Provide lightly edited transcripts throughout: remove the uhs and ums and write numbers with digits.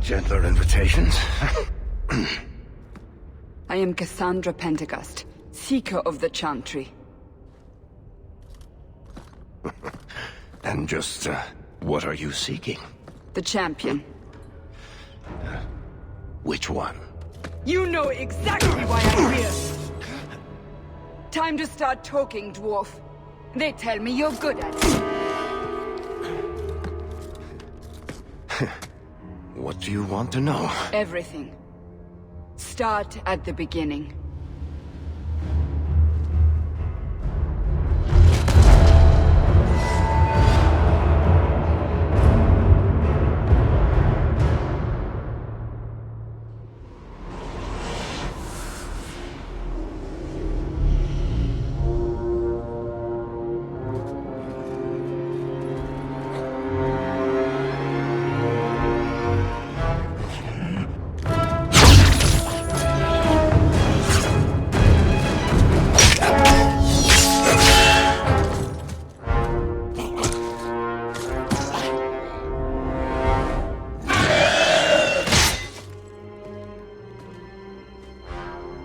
Gentler invitations? I am Cassandra Pentecost, Seeker of the Chantry. And just, what are you seeking? The champion. Which one? You know exactly why I'm here! Time to start talking, dwarf. They tell me you're good at it. What do you want to know? Everything. Start at the beginning.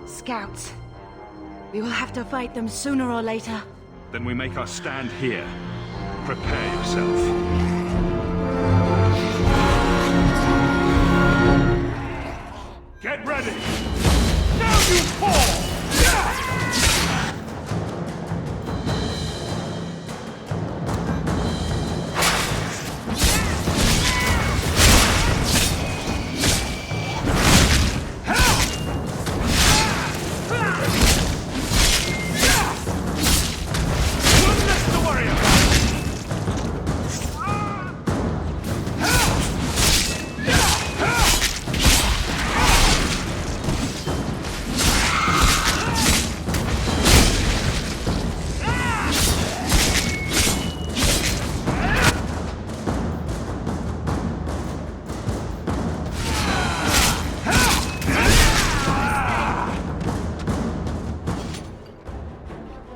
Scouts. We will have to fight them sooner or later. Then we make our stand here. Prepare yourself. Get ready! Now you fall!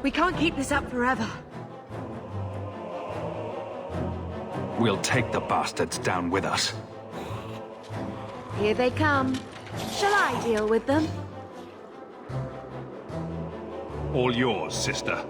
We can't keep this up forever. We'll take the bastards down with us. Here they come. Shall I deal with them? All yours, sister.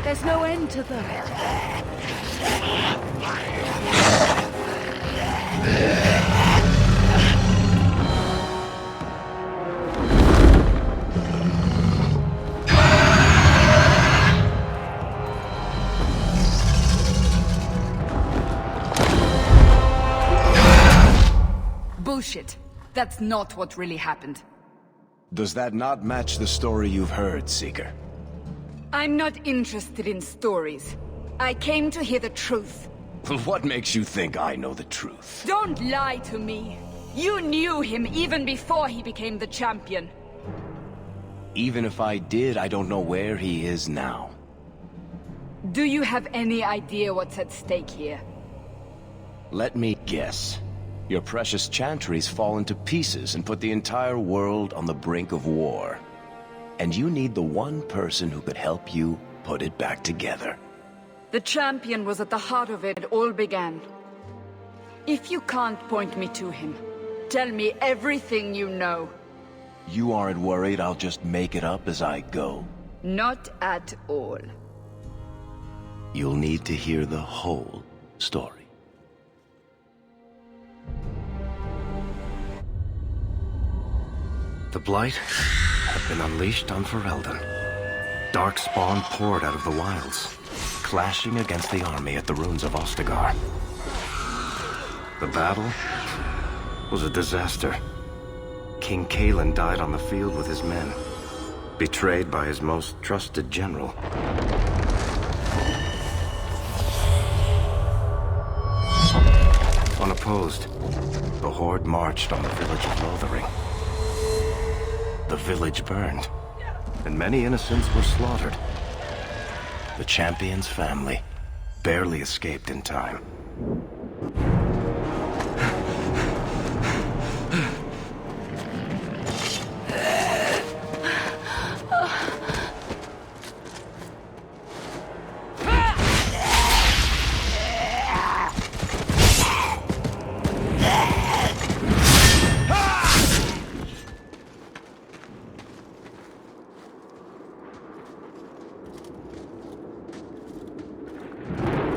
There's no end to them. Bullshit. That's not what really happened. Does that not match the story you've heard, Seeker? I'm not interested in stories. I came to hear the truth. What makes you think I know the truth? Don't lie to me. You knew him even before he became the champion. Even if I did, I don't know where he is now. Do you have any idea what's at stake here? Let me guess. Your precious chantries fall into pieces and put the entire world on the brink of war. And you need the one person who could help you put it back together. The champion was at the heart of it all began. If you can't point me to him, tell me everything you know. You aren't worried I'll just make it up as I go? Not at all. You'll need to hear the whole story. The Blight had been unleashed on Ferelden. Darkspawn poured out of the wilds, clashing against the army at the ruins of Ostagar. The battle was a disaster. King Cailan died on the field with his men, betrayed by his most trusted general. Unopposed, the Horde marched on the village of Lothering. The village burned, and many innocents were slaughtered. The champion's family barely escaped in time.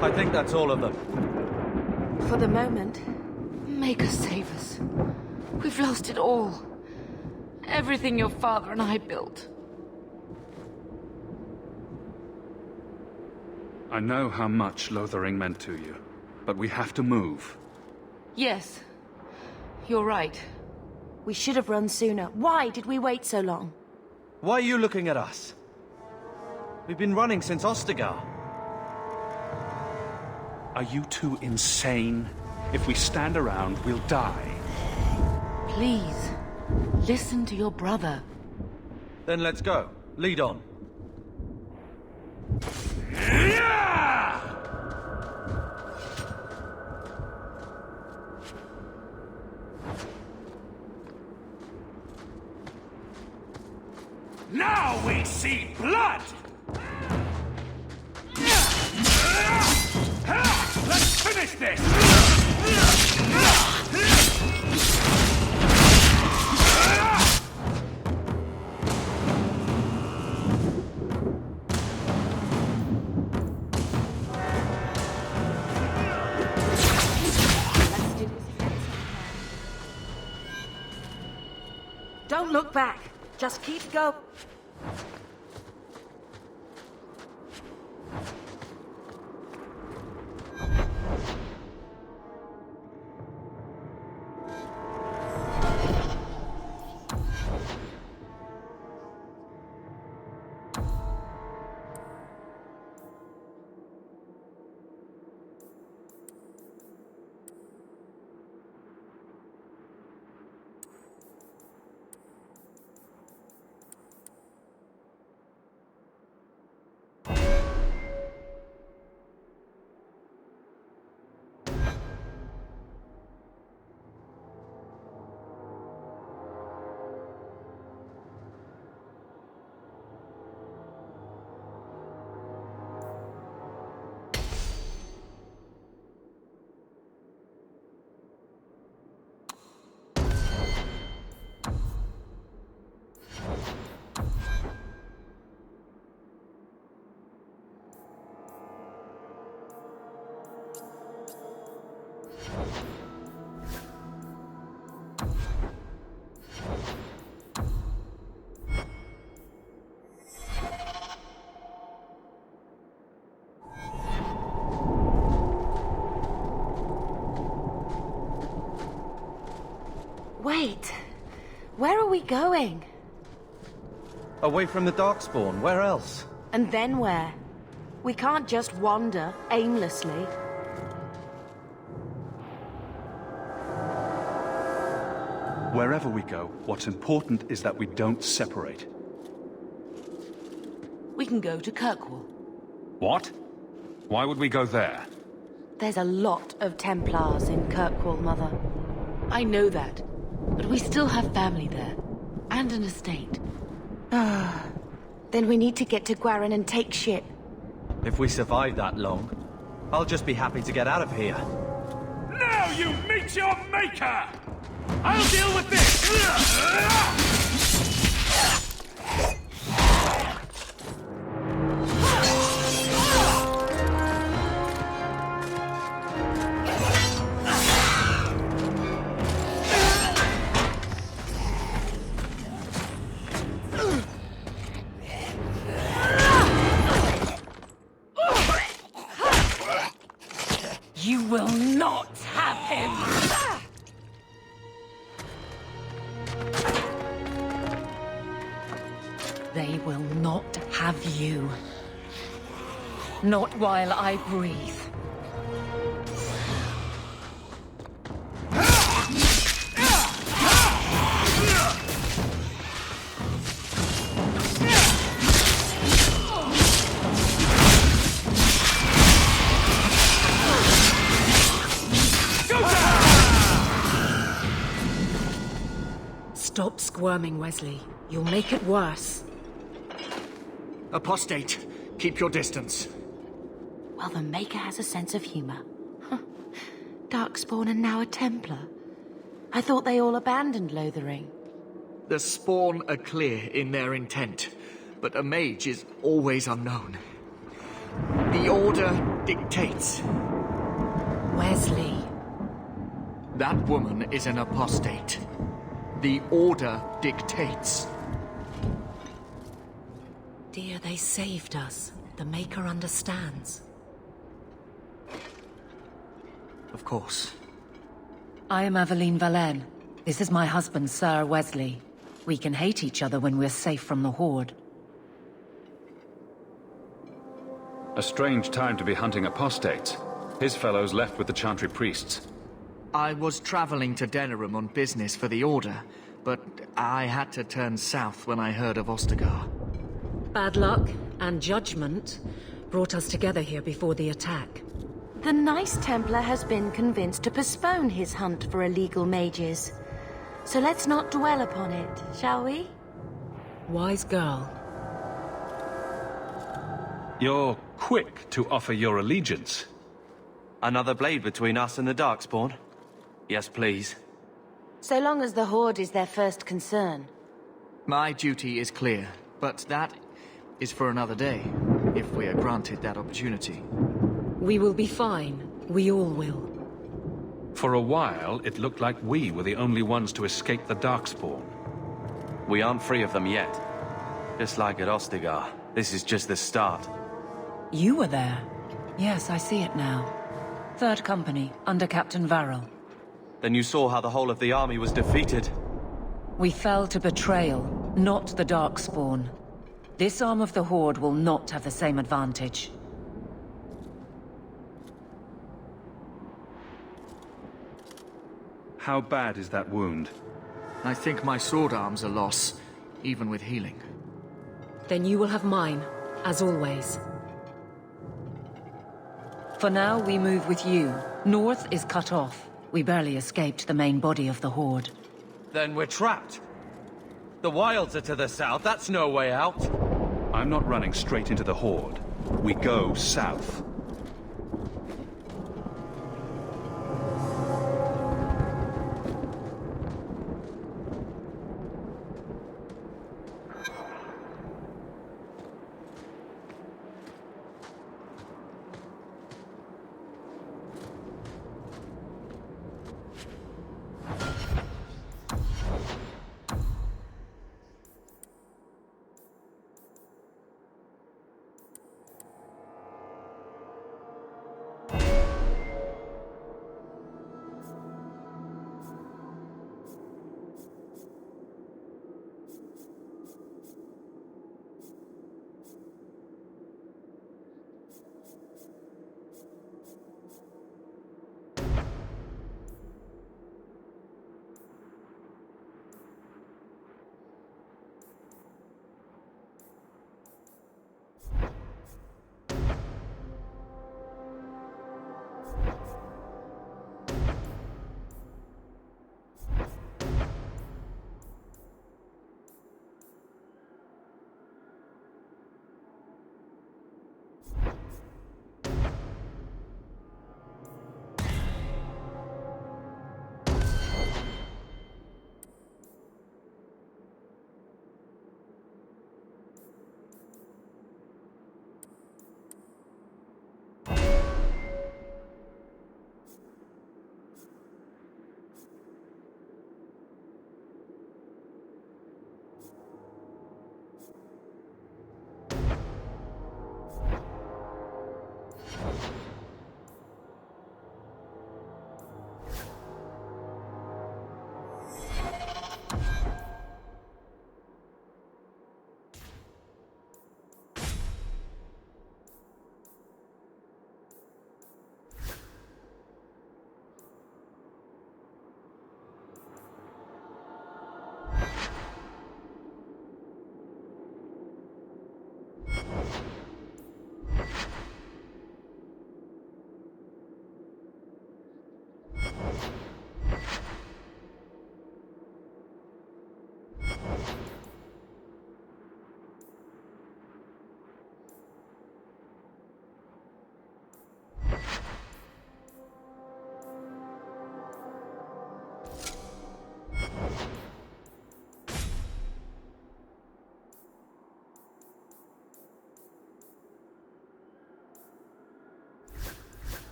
I think that's all of them. For the moment, make us save us. We've lost it all. Everything your father and I built. I know how much Lothering meant to you, but we have to move. Yes, you're right. We should have run sooner. Why did we wait so long? Why are you looking at us? We've been running since Ostagar. Are you two insane? If we stand around, we'll die. Please, listen to your brother. Then let's go. Lead on. Now we see blood! Let's finish this! Don't look back. Just keep going. Wait, where are we going? Away from the Darkspawn, where else? And then where? We can't just wander aimlessly. Wherever we go, what's important is that we don't separate. can go to Kirkwall. What? Why would we go there? There's a lot of Templars in Kirkwall, Mother. I know that, but we still have family there, and an estate. Then we need to get to Gwaren and take ship. If we survive that long, I'll just be happy to get out of here. Now you meet your maker! I'll deal with this! You will not have him! They will not have you. Not while I breathe. Stop squirming, Wesley. You'll make it worse. Apostate, keep your distance. Well, the Maker has a sense of humor. Darkspawn and now a Templar. I thought they all abandoned Lothering. The Spawn are clear in their intent, but a mage is always unknown. The Order dictates. Wesley. That woman is an apostate. The Order dictates. Dear, they saved us. The Maker understands. Of course. I am Aveline Valenne. This is my husband, Sir Wesley. We can hate each other when we're safe from the Horde. A strange time to be hunting apostates. His fellows left with the Chantry priests. I was traveling to Denerim on business for the Order, but I had to turn south when I heard of Ostagar. Bad luck and judgment brought us together here before the attack. The nice Templar has been convinced to postpone his hunt for illegal mages. So let's not dwell upon it, shall we? Wise girl. You're quick to offer your allegiance. Another blade between us and the Darkspawn? Yes, please. So long as the Horde is their first concern. My duty is clear, but that is for another day, if we are granted that opportunity. We will be fine. We all will. For a while, it looked like we were the only ones to escape the Darkspawn. We aren't free of them yet. Just like at Ostagar, this is just the start. You were there. Yes, I see it now. Third Company, under Captain Varrel. Then you saw how the whole of the army was defeated. We fell to betrayal, not the Darkspawn. This arm of the Horde will not have the same advantage. How bad is that wound? I think my sword arm's a loss, even with healing. Then you will have mine, as always. For now, we move with you. North is cut off. We barely escaped the main body of the Horde. Then we're trapped. The wilds are to the south, that's no way out. I'm not running straight into the Horde. We go south.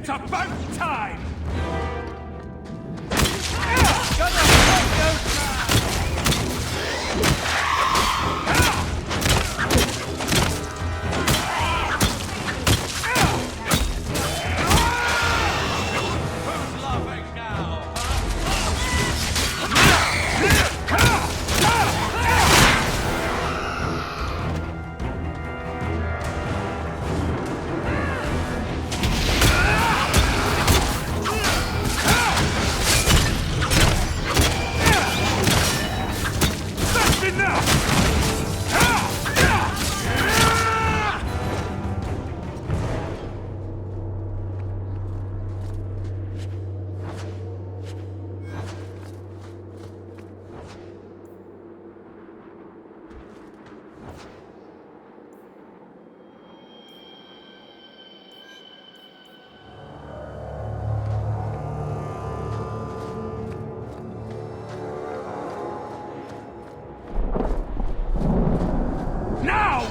It's about time!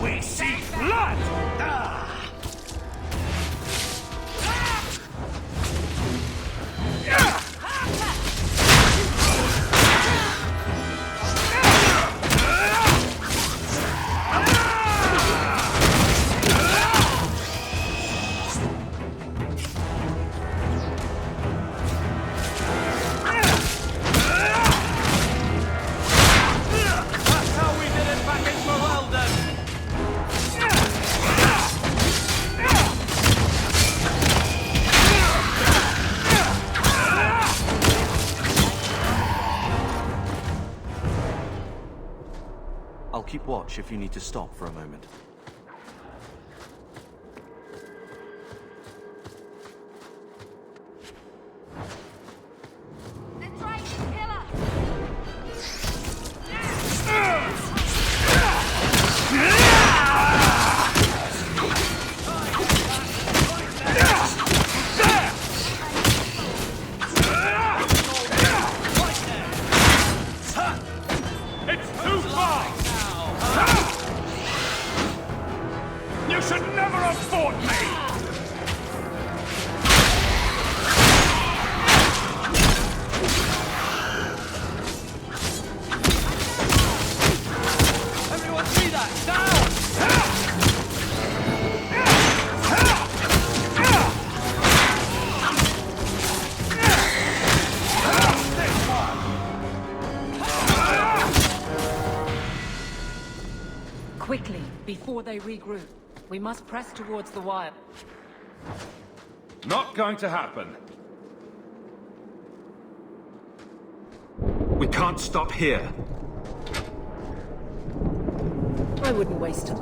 We see blood! I'll keep watch if you need to stop for a moment. Quickly, before they regroup. We must press towards the wire. Not going to happen. We can't stop here. I wouldn't waste it.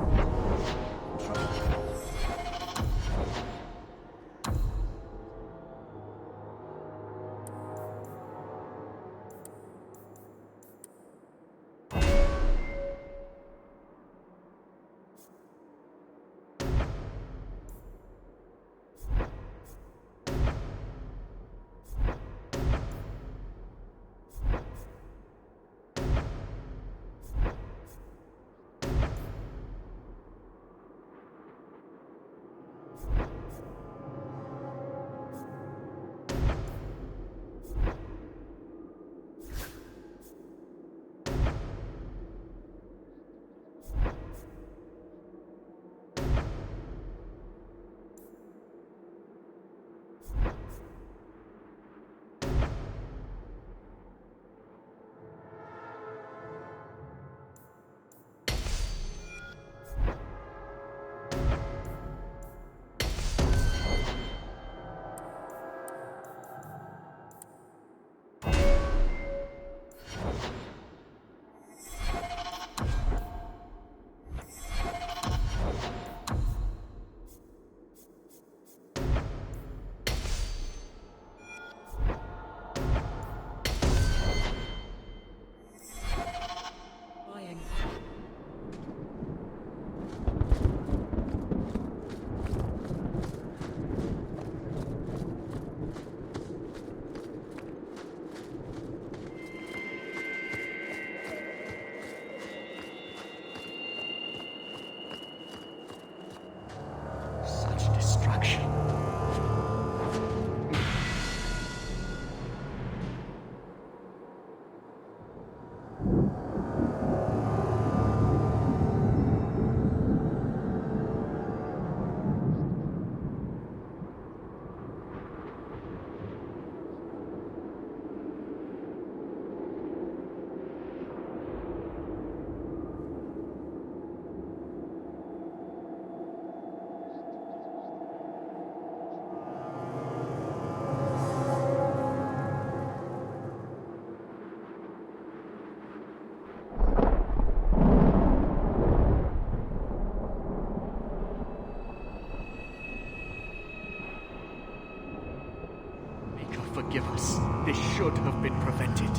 forgive us. This should have been prevented.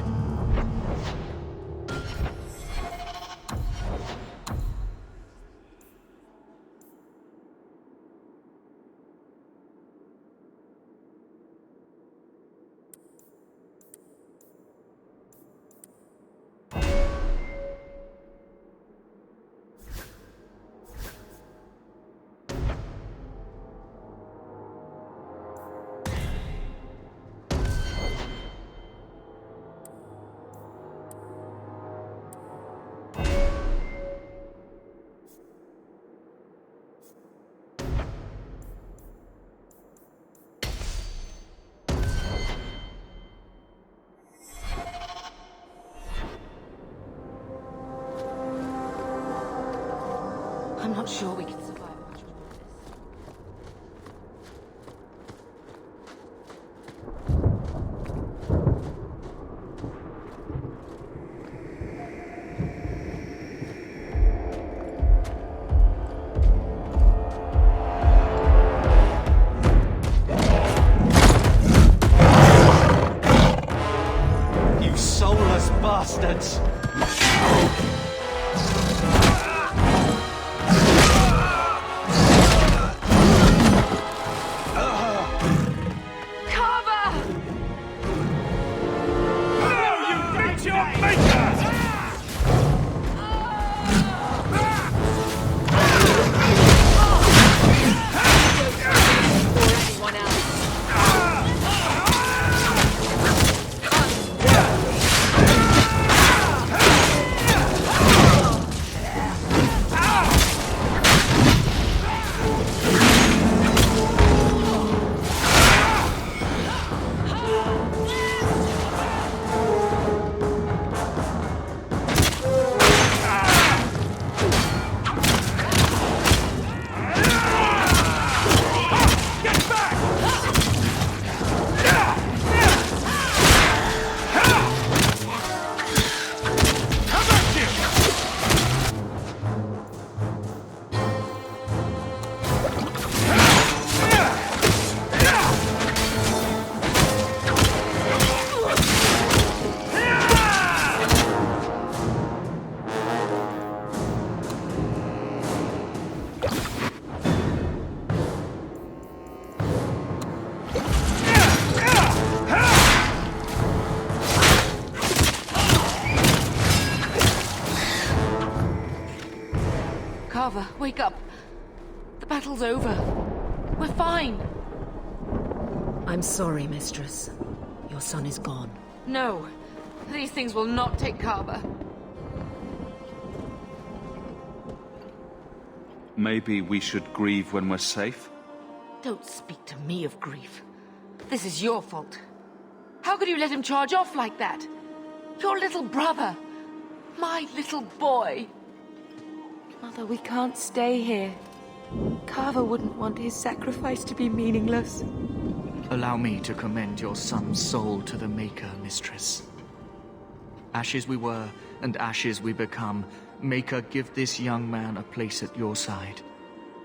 I'm not sure we can survive much more of You soulless bastards! Carver, wake up. The battle's over. We're fine. I'm sorry, Mistress. Your son is gone. No. These things will not take Carver. Maybe we should grieve when we're safe? Don't speak to me of grief. This is your fault. How could you let him charge off like that? Your little brother. My little boy. Mother, we can't stay here. Carver wouldn't want his sacrifice to be meaningless. Allow me to commend your son's soul to the Maker, Mistress. Ashes we were, and ashes we become. Maker, give this young man a place at your side.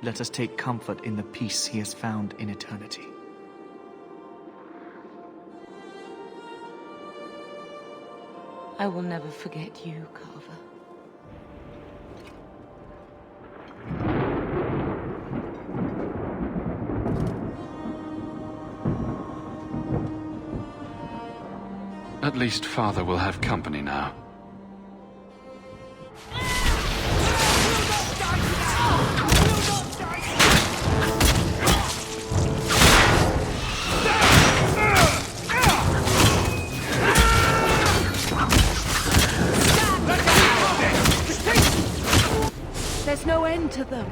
Let us take comfort in the peace he has found in eternity. I will never forget you, Carver. At least Father will have company now. There's no end to them.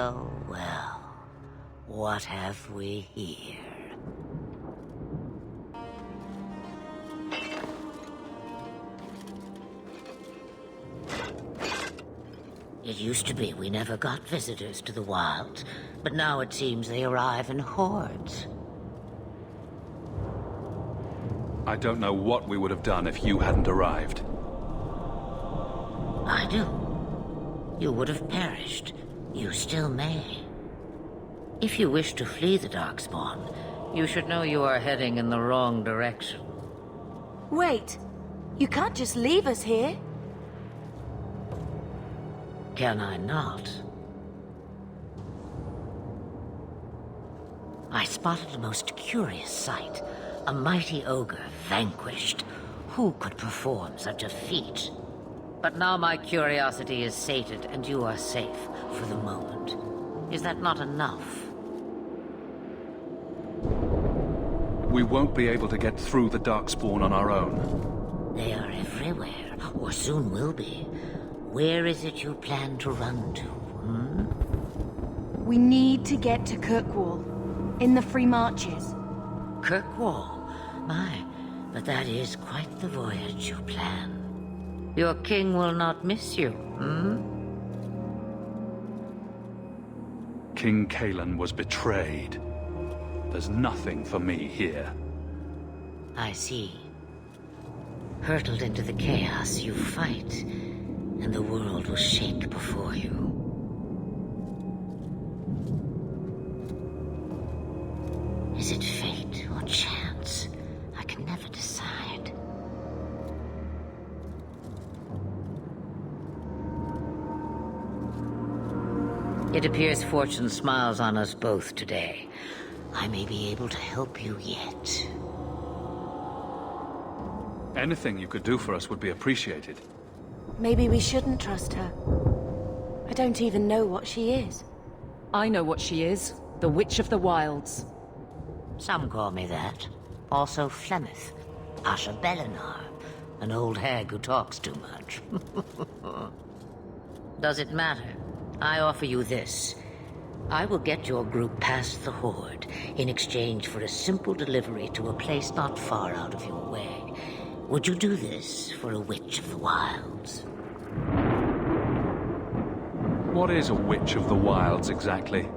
Well, well. What have we here? It used to be we never got visitors to the wilds, but now it seems they arrive in hordes. I don't know what we would have done if you hadn't arrived. I do. You would have perished. You still may. If you wish to flee the Darkspawn, you should know you are heading in the wrong direction. Wait. You can't just leave us here. Can I not? I spotted a most curious sight. A mighty ogre vanquished. Who could perform such a feat? But now my curiosity is sated, and you are safe for the moment. Is that not enough? We won't be able to get through the Darkspawn on our own. They are everywhere, or soon will be. Where is it you plan to run to, We need to get to Kirkwall, in the Free Marches. Kirkwall? My, but that is quite the voyage you plan. Your king will not miss you, King Cailan was betrayed. There's nothing for me here. I see. Hurtled into the chaos, you fight, and the world will shake before you. Is it fate or chance? I can never decide. It appears fortune smiles on us both today. I may be able to help you yet. Anything you could do for us would be appreciated. Maybe we shouldn't trust her. I don't even know what she is. I know what she is. The Witch of the Wilds. Some call me that. Also Flemeth, Asha Belinar, an old hag who talks too much. Does it matter? I offer you this. I will get your group past the Horde in exchange for a simple delivery to a place not far out of your way. Would you do this for a Witch of the Wilds? What is a Witch of the Wilds exactly?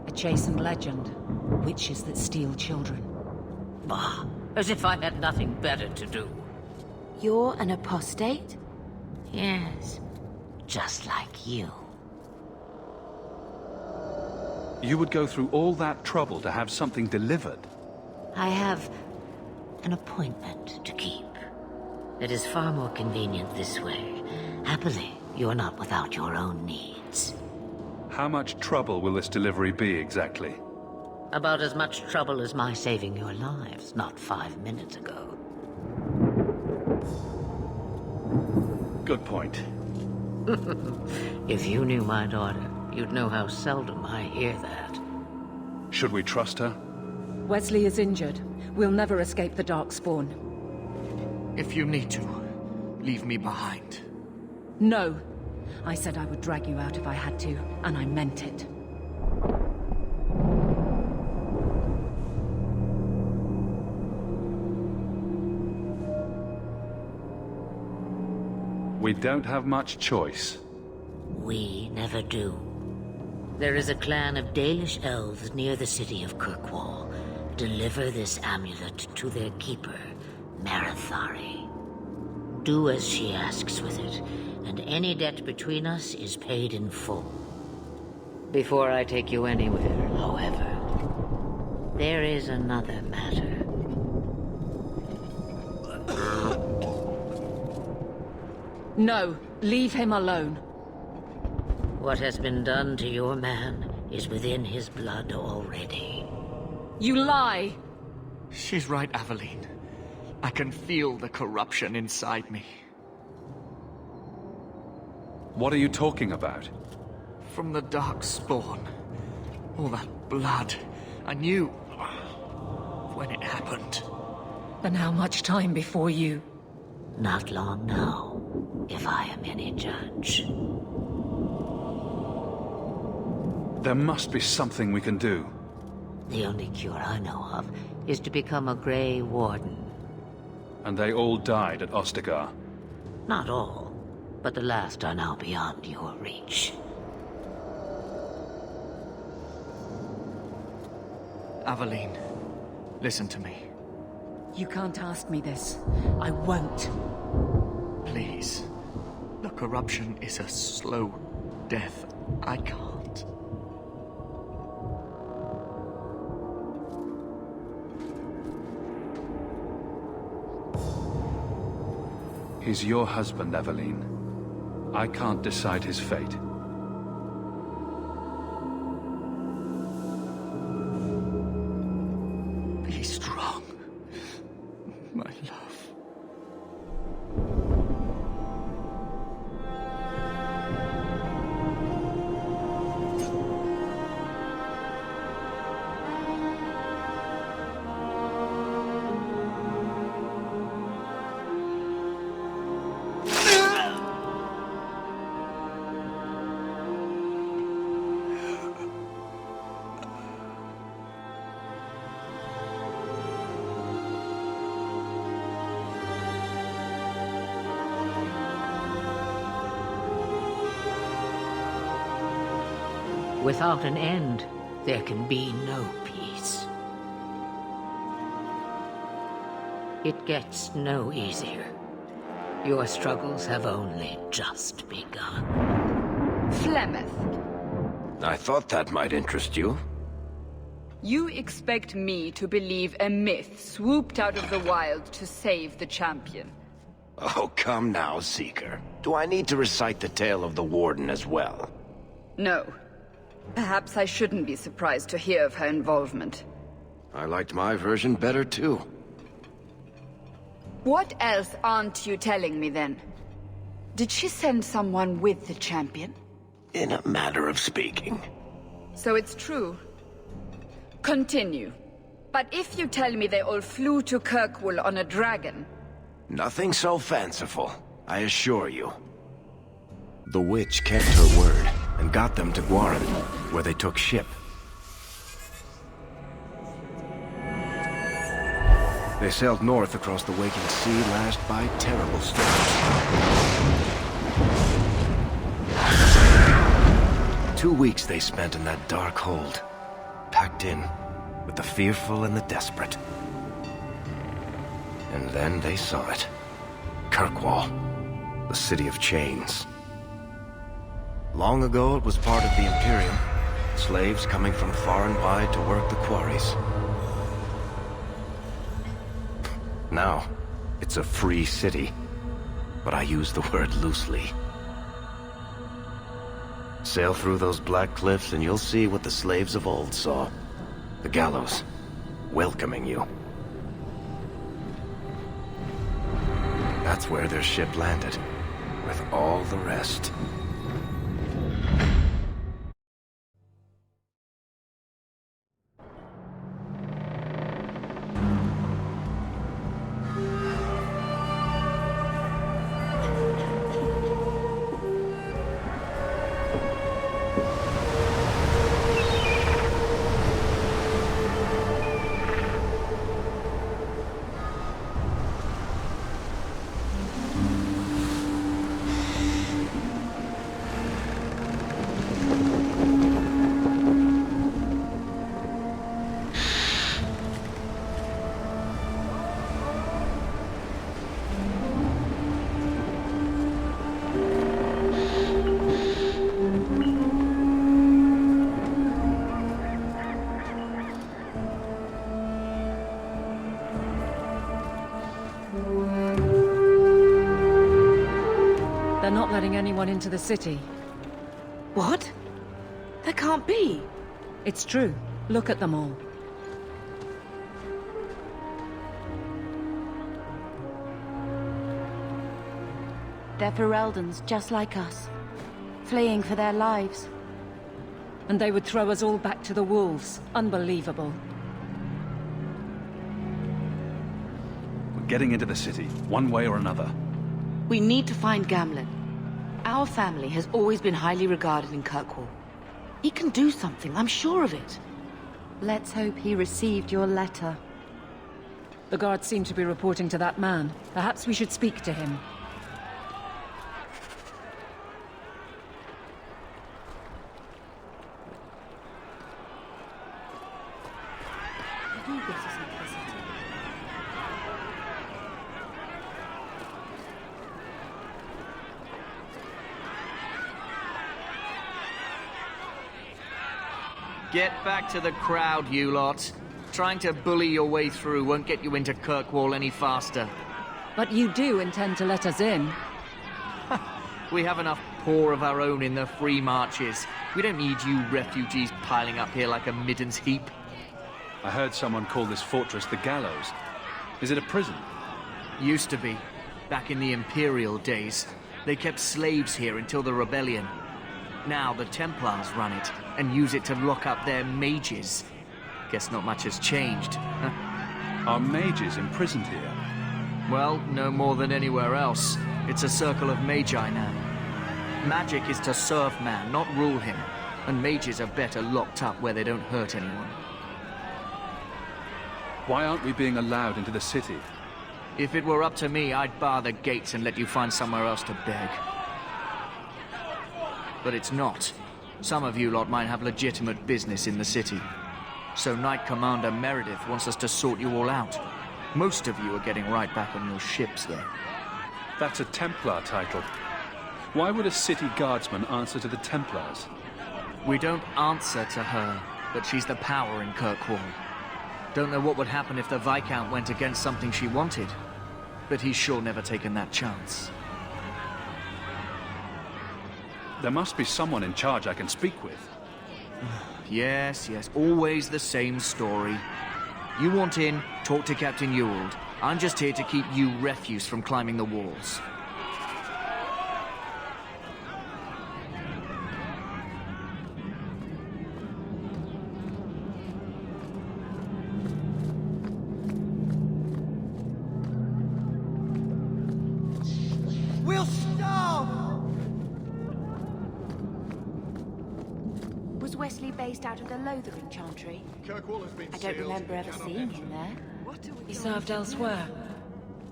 A chastened legend. Witches that steal children. Bah, as if I had nothing better to do. You're an apostate? Yes, just like you. You would go through all that trouble to have something delivered? I have an appointment to keep. It is far more convenient this way. Happily, you're not without your own needs. How much trouble will this delivery be exactly? About as much trouble as my saving your lives not 5 minutes ago. Good point. If you knew my daughter, you'd know how seldom I hear that. Should we trust her? Wesley is injured. We'll never escape the Darkspawn. If you need to, leave me behind. No. I said I would drag you out if I had to, and I meant it. We don't have much choice. We never do. There is a clan of Dalish elves near the city of Kirkwall. Deliver this amulet to their keeper, Marathari. Do as she asks with it, and any debt between us is paid in full. Before I take you anywhere, however, there is another matter. No, leave him alone. What has been done to your man is within his blood already. You lie! She's right, Aveline. I can feel the corruption inside me. What are you talking about? From the Darkspawn. All that blood. I knew when it happened. And how much time before you? Not long now, if I am any judge. There must be something we can do. The only cure I know of is to become a Grey Warden. And they all died at Ostagar. Not all, but the last are now beyond your reach. Aveline, listen to me. You can't ask me this. I won't. Please. The corruption is a slow death. I can't. He's your husband, Aveline. I can't decide his fate. Be strong, my love. Without an end, there can be no peace. It gets no easier. Your struggles have only just begun. Flemeth, I thought that might interest you. you expect me to believe a myth swooped out of the wild to save the champion? Oh, come now, Seeker. Do I need to recite the tale of the Warden as well? No. Perhaps I shouldn't be surprised to hear of her involvement. I liked my version better, too. What else aren't you telling me, then? Did she send someone with the champion? In a matter of speaking. So it's true. Continue. But if you tell me they all flew to Kirkwall on a dragon... Nothing so fanciful, I assure you. The witch kept her word, and got them to Guaran, where they took ship. They sailed north across the waking sea, lashed by terrible storms. 2 weeks they spent in that dark hold, packed in with the fearful and the desperate. And then they saw it. Kirkwall, the city of chains. Long ago it was part of the Imperium, slaves coming from far and wide to work the quarries. Now, it's a free city, but I use the word loosely. Sail through those black cliffs and you'll see what the slaves of old saw. The gallows, welcoming you. That's where their ship landed, with all the rest. Not letting anyone into the city. What? There can't be. It's true. Look at them all. They're Fereldans, just like us. Fleeing for their lives. And they would throw us all back to the wolves. Unbelievable. We're getting into the city, one way or another. We need to find Gamlen. Our family has always been highly regarded in Kirkwall. He can do something, I'm sure of it. Let's hope he received your letter. The guards seem to be reporting to that man. Perhaps we should speak to him. Get back to the crowd, you lot. Trying to bully your way through won't get you into Kirkwall any faster. But you do intend to let us in. We have enough poor of our own in the free marches. We don't need you refugees piling up here like a middens heap. I heard someone call this fortress the Gallows. Is it a prison? Used to be. Back in the Imperial days. They kept slaves here until the rebellion. Now the Templars run it, and use it to lock up their mages. Guess not much has changed. Are mages imprisoned here? Well, no more than anywhere else. It's a circle of magi now. Magic is to serve man, not rule him. And mages are better locked up where they don't hurt anyone. Why aren't we being allowed into the city? If it were up to me, I'd bar the gates and let you find somewhere else to beg. But it's not. Some of you lot might have legitimate business in the city. So Knight Commander Meredith wants us to sort you all out. Most of you are getting right back on your ships, though. That's a Templar title. Why would a city guardsman answer to the Templars? We don't answer to her, but she's the power in Kirkwall. Don't know what would happen if the Viscount went against something she wanted, but he's sure never taken that chance. There must be someone in charge I can speak with. Yes, always the same story. You want in, talk to Captain Ewald. I'm just here to keep you refuse from climbing the walls. We'll starve! Was Wesley based out of the Lothering Chantry? I don't remember ever seeing him there. He served elsewhere.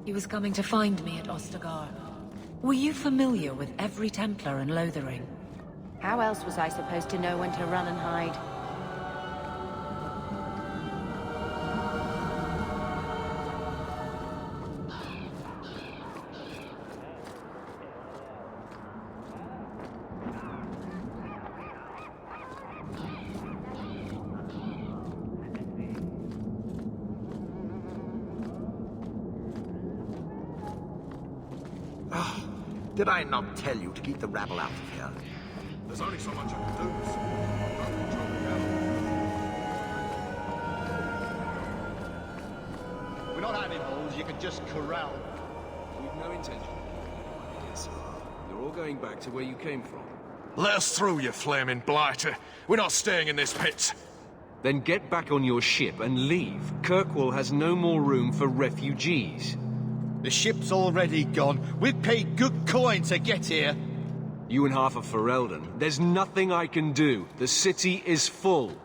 He was coming to find me at Ostagar. Were you familiar with every Templar in Lothering? How else was I supposed to know when to run and hide? Did I not tell you to keep the rabble out of here? There's only so much I can do, so don't control the We're not animals you can just corral. We've no intention. Yes, you're all going back to where you came from. Let us through, you flaming blighter. We're not staying in this pit. Then get back on your ship and leave. Kirkwall has no more room for refugees. The ship's already gone. We've paid good coin to get here. You and half of Ferelden. There's nothing I can do. The city is full.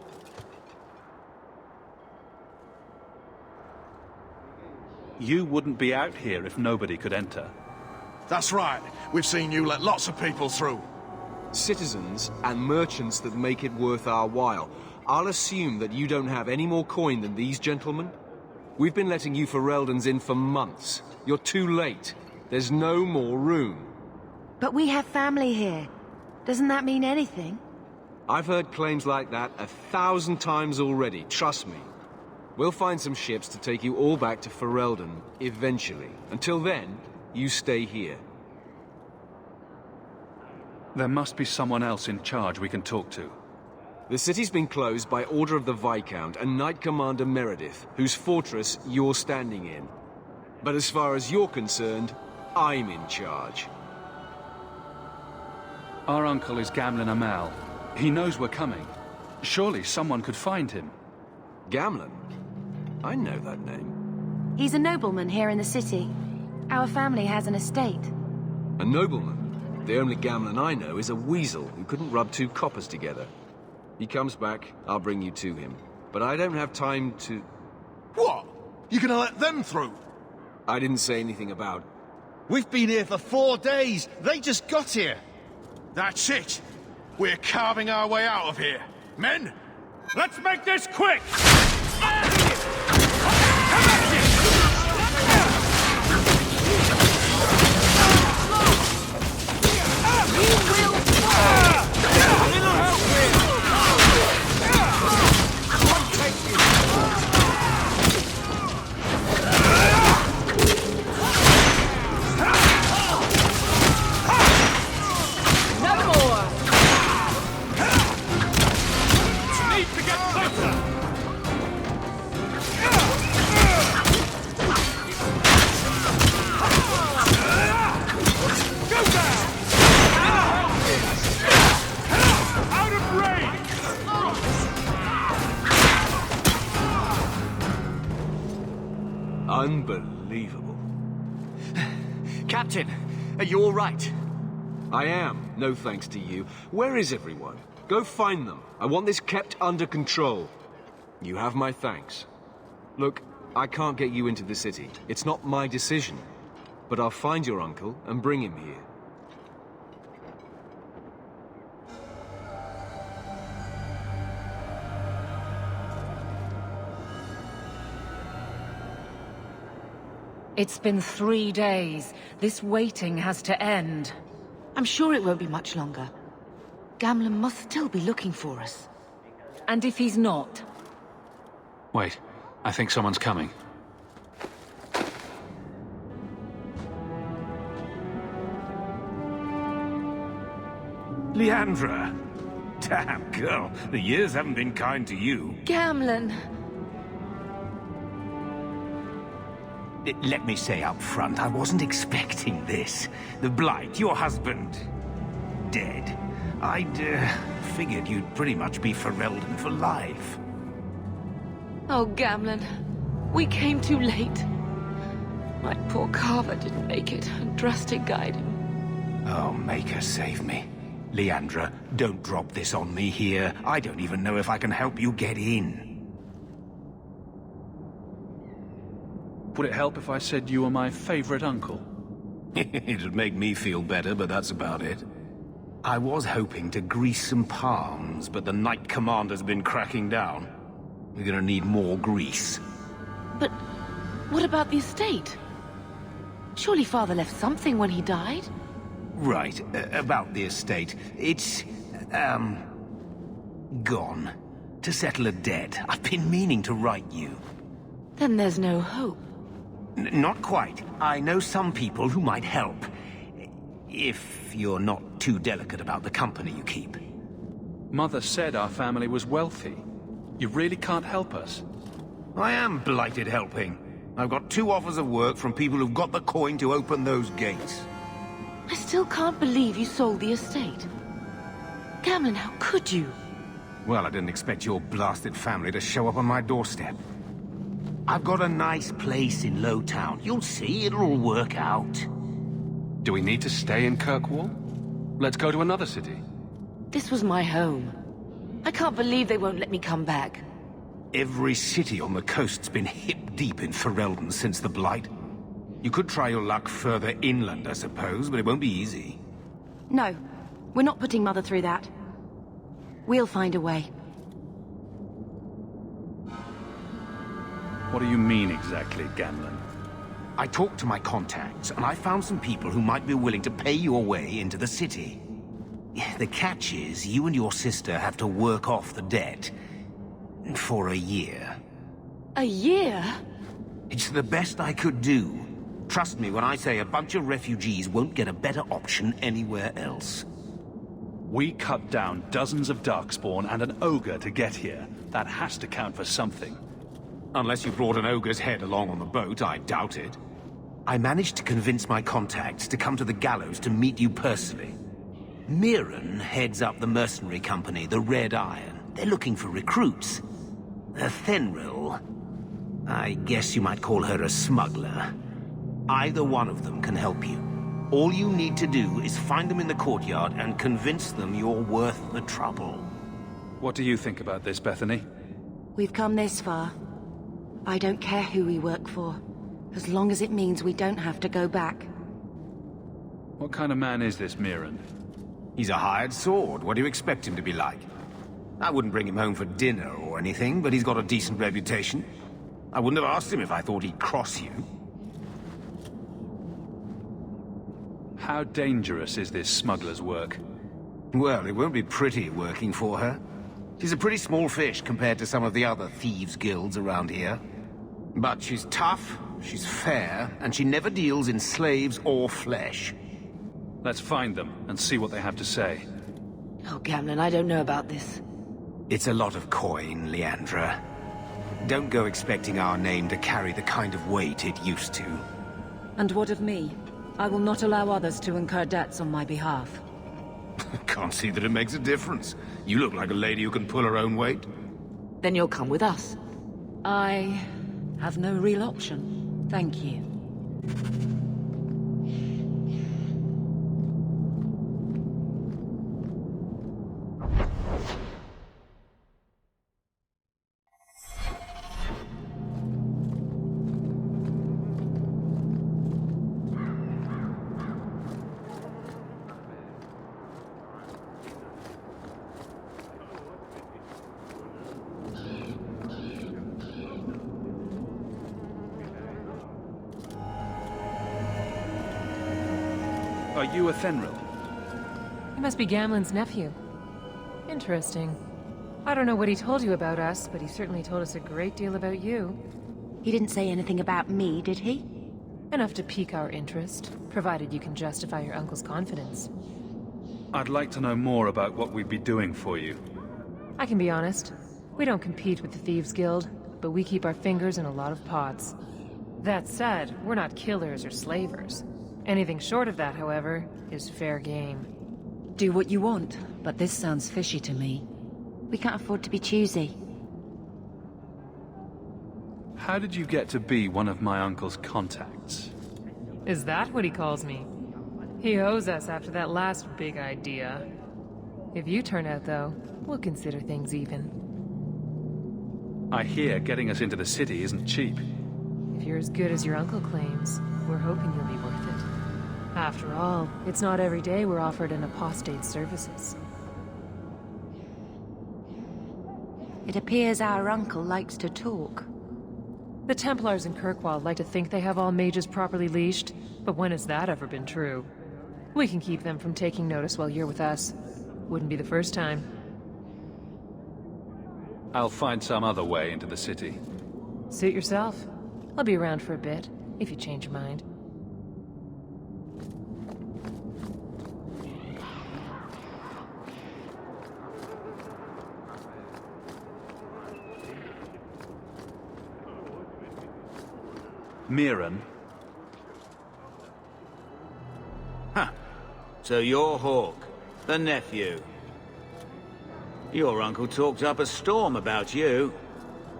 You wouldn't be out here if nobody could enter. That's right. We've seen you let lots of people through. Citizens and merchants that make it worth our while. I'll assume that you don't have any more coin than these gentlemen. We've been letting you Fereldans in for months. You're too late. There's no more room. But we have family here. Doesn't that mean anything? I've heard claims like that 1,000 times already, trust me. We'll find some ships to take you all back to Ferelden, eventually. Until then, you stay here. There must be someone else in charge we can talk to. The city's been closed by order of the Viscount and Knight Commander Meredith, whose fortress you're standing in. But as far as you're concerned, I'm in charge. Our uncle is Gamlen Amal. He knows we're coming. Surely someone could find him. Gamlen? I know that name. He's a nobleman here in the city. Our family has an estate. A nobleman? The only Gamlen I know is a weasel who couldn't rub two coppers together. He comes back, I'll bring you to him. But I don't have time to... What? You gonna let them through? I didn't say anything about... We've been here for 4 days. They just got here. That's it. We're carving our way out of here. Men, let's make this quick! Unbelievable. Captain, are you all right? I am, no thanks to you. Where is everyone? Go find them. I want this kept under control. You have my thanks. Look, I can't get you into the city. It's not my decision. But I'll find your uncle and bring him here. It's been 3 days. This waiting has to end. I'm sure it won't be much longer. Gamlen must still be looking for us. And if he's not? Wait, I think someone's coming. Leandra! Damn, girl, the years haven't been kind to you. Gamlen! Let me say up front, I wasn't expecting this. The Blight, your husband, dead. I'd figured you'd pretty much be Ferelden for life. Oh, Gamlen. We came too late. My poor carver didn't make it, and Drastic guided him. Oh, Maker, save me. Leandra, don't drop this on me here. I don't even know if I can help you get in. Would it help if I said you were my favorite uncle? It'd make me feel better, but that's about it. I was hoping to grease some palms, but the Knight Commander's been cracking down. We're gonna need more grease. But what about the estate? Surely Father left something when he died? Right, about the estate. It's, gone. To settle a debt. I've been meaning to write you. Then there's no hope. Not quite. I know some people who might help. If you're not too delicate about the company you keep. Mother said our family was wealthy. You really can't help us. I am blighted helping. I've got 2 offers of work from people who've got the coin to open those gates. I still can't believe you sold the estate. Gamlen, how could you? Well, I didn't expect your blasted family to show up on my doorstep. I've got a nice place in Lowtown. You'll see, it'll all work out. Do we need to stay in Kirkwall? Let's go to another city. This was my home. I can't believe they won't let me come back. Every city on the coast's been hip-deep in Ferelden since the Blight. You could try your luck further inland, I suppose, but it won't be easy. No, we're not putting Mother through that. We'll find a way. What do you mean exactly, Gamlen? I talked to my contacts, and I found some people who might be willing to pay your way into the city. The catch is, you and your sister have to work off the debt. For a year. A year? It's the best I could do. Trust me when I say a bunch of refugees won't get a better option anywhere else. We cut down dozens of Darkspawn and an ogre to get here. That has to count for something. Unless you brought an ogre's head along on the boat, I doubt it. I managed to convince my contacts to come to the gallows to meet you personally. Mirren heads up the mercenary company, the Red Iron. They're looking for recruits. Fenrir, I guess you might call her a smuggler. Either one of them can help you. All you need to do is find them in the courtyard and convince them you're worth the trouble. What do you think about this, Bethany? We've come this far. I don't care who we work for, as long as it means we don't have to go back. What kind of man is this ᴘᴜᴜ? He's a hired sword. What do you expect him to be like? I wouldn't bring him home for dinner or anything, but he's got a decent reputation. I wouldn't have asked him if I thought he'd cross you. How dangerous is this smuggler's work? Well, it won't be pretty working for her. She's a pretty small fish compared to some of the other thieves' guilds around here. But she's tough, she's fair, and she never deals in slaves or flesh. Let's find them and see what they have to say. Oh, Gamlen, I don't know about this. It's a lot of coin, Leandra. Don't go expecting our name to carry the kind of weight it used to. And what of me? I will not allow others to incur debts on my behalf. Can't see that it makes a difference. You look like a lady who can pull her own weight. Then you'll come with us. I have no real option. Thank you. Are you a ᴜᴜᴜ? He must be Gamlen's nephew. Interesting. I don't know what he told you about us, but he certainly told us a great deal about you. He didn't say anything about me, did he? Enough to pique our interest, provided you can justify your uncle's confidence. I'd like to know more about what we'd be doing for you. I can be honest. We don't compete with the Thieves Guild, but we keep our fingers in a lot of pots. That said, we're not killers or slavers. Anything short of that, however, is fair game. Do what you want, but this sounds fishy to me. We can't afford to be choosy. How did you get to be one of my uncle's contacts? Is that what he calls me? He owes us after that last big idea. If you turn out, though, we'll consider things even. I hear getting us into the city isn't cheap. If you're as good as your uncle claims, we're hoping you'll be worth it. After all, it's not every day we're offered an apostate's services. It appears our uncle likes to talk. The Templars in Kirkwall like to think they have all mages properly leashed, but when has that ever been true? We can keep them from taking notice while you're with us. Wouldn't be the first time. I'll find some other way into the city. Suit yourself. I'll be around for a bit, if you change your mind. ᴘᴜᴜ? Huh. So you're Hawk, the nephew. Your uncle talked up a storm about you.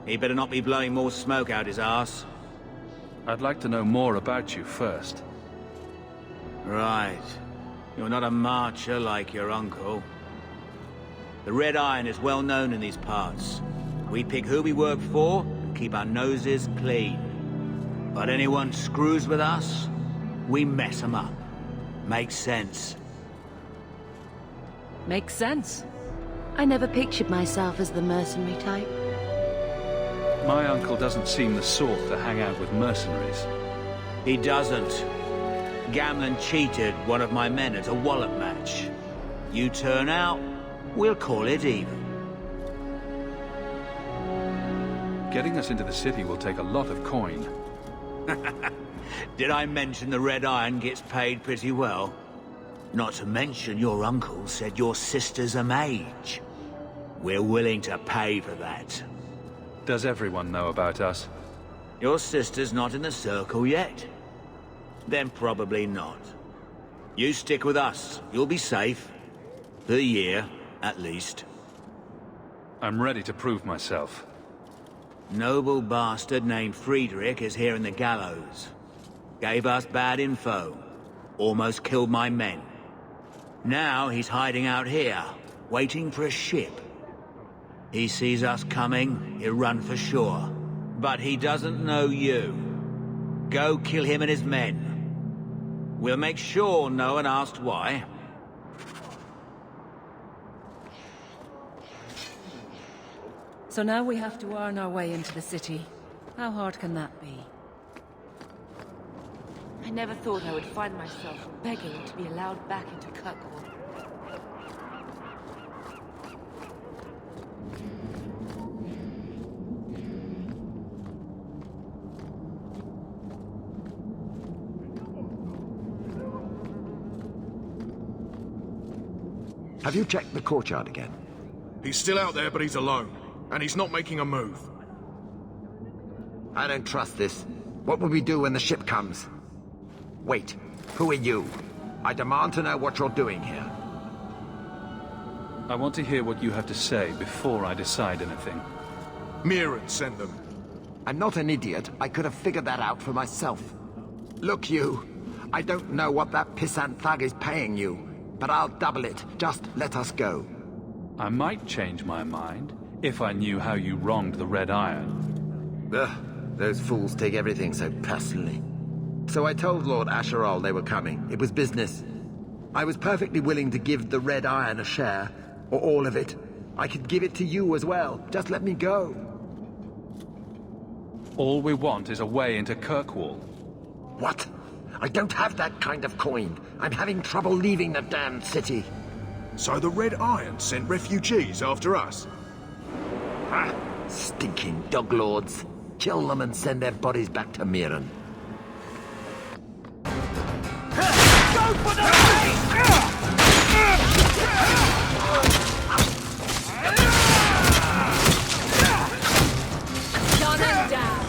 He better not be blowing more smoke out his arse. I'd like to know more about you first. Right. You're not a marcher like your uncle. The Red Iron is well known in these parts. We pick who we work for and keep our noses clean. But anyone screws with us, we mess them up. Makes sense. Makes sense. I never pictured myself as the mercenary type. My uncle doesn't seem the sort to hang out with mercenaries. He doesn't. Gamlen cheated one of my men at a wallop match. You turn out, we'll call it even. Getting us into the city will take a lot of coin. Did I mention the Red Iron gets paid pretty well? Not to mention your uncle said your sister's a mage. We're willing to pay for that. Does everyone know about us? Your sister's not in the circle yet? Then probably not. You stick with us. You'll be safe. For a year, at least. I'm ready to prove myself. Noble bastard named Friedrich is here in the gallows. Gave us bad info. Almost killed my men. Now he's hiding out here, waiting for a ship. He sees us coming, he'll run for sure. But he doesn't know you. Go kill him and his men. We'll make sure no one asks why. So now we have to earn our way into the city. How hard can that be? I never thought I would find myself begging to be allowed back into Kirkwall. Have you checked the courtyard again? He's still out there, but he's alone. And he's not making a move. I don't trust this. What will we do when the ship comes? Wait, who are you? I demand to know what you're doing here. I want to hear what you have to say before I decide anything. Mirren sent them. I'm not an idiot. I could have figured that out for myself. Look, you. I don't know what that pissant thug is paying you, but I'll double it. Just let us go. I might change my mind, if I knew how you wronged the Red Iron. Ugh, those fools take everything so personally. So I told Lord Asherall they were coming. It was business. I was perfectly willing to give the Red Iron a share, or all of it. I could give it to you as well. Just let me go. All we want is a way into Kirkwall. What? I don't have that kind of coin. I'm having trouble leaving the damned city. So the Red Iron sent refugees after us? Ah, stinking dog lords. Kill them and send their bodies back to Mirren. Go for the Cannon down!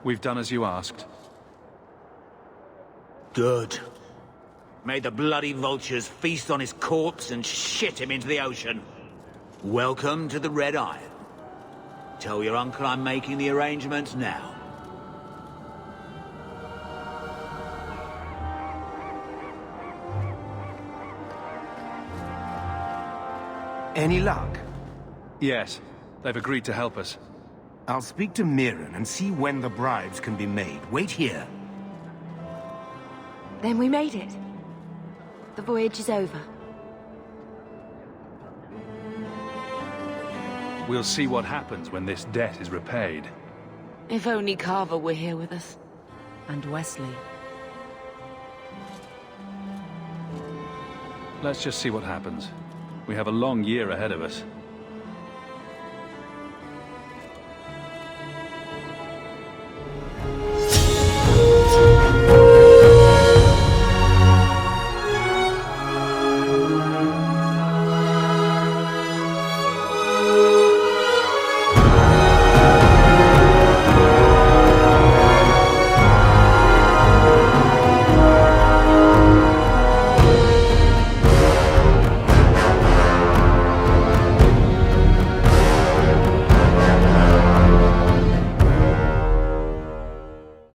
We've done as you asked. Good. May the bloody vultures feast on his corpse and shit him into the ocean. Welcome to the Red Iron. Tell your uncle I'm making the arrangements now. Any luck? Yes, they've agreed to help us. I'll speak to Mirren and see when the bribes can be made. Wait here. Then we made it. The voyage is over. We'll see what happens when this debt is repaid. If only Carver were here with us. And Wesley. Let's just see what happens. We have a long year ahead of us.